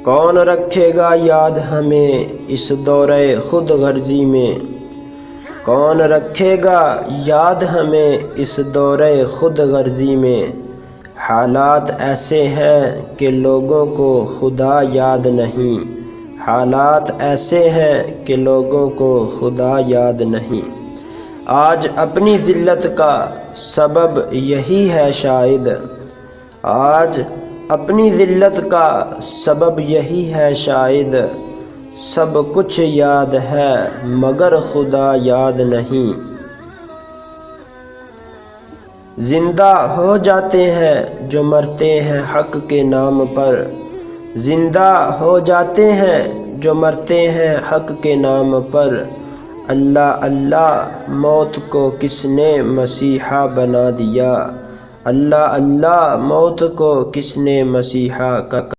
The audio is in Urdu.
کون رکھے گا یاد ہمیں اس دورہ خود غرضی میں، کون رکھے گا یاد ہمیں اس دورہ خود غرضی میں۔ حالات ایسے ہیں کہ لوگوں کو خدا یاد نہیں، حالات ایسے ہیں کہ لوگوں کو خدا یاد نہیں۔ آج اپنی ذلت کا سبب یہی ہے شاید، آج اپنی ذلت کا سبب یہی ہے شاید، سب کچھ یاد ہے مگر خدا یاد نہیں۔ زندہ ہو جاتے ہیں جو مرتے ہیں حق کے نام پر، زندہ ہو جاتے ہیں جو مرتے ہیں حق کے نام پر۔ اللہ اللہ موت کو کس نے مسیحا بنا دیا، اللہ اللہ موت کو کس نے مسیحا کا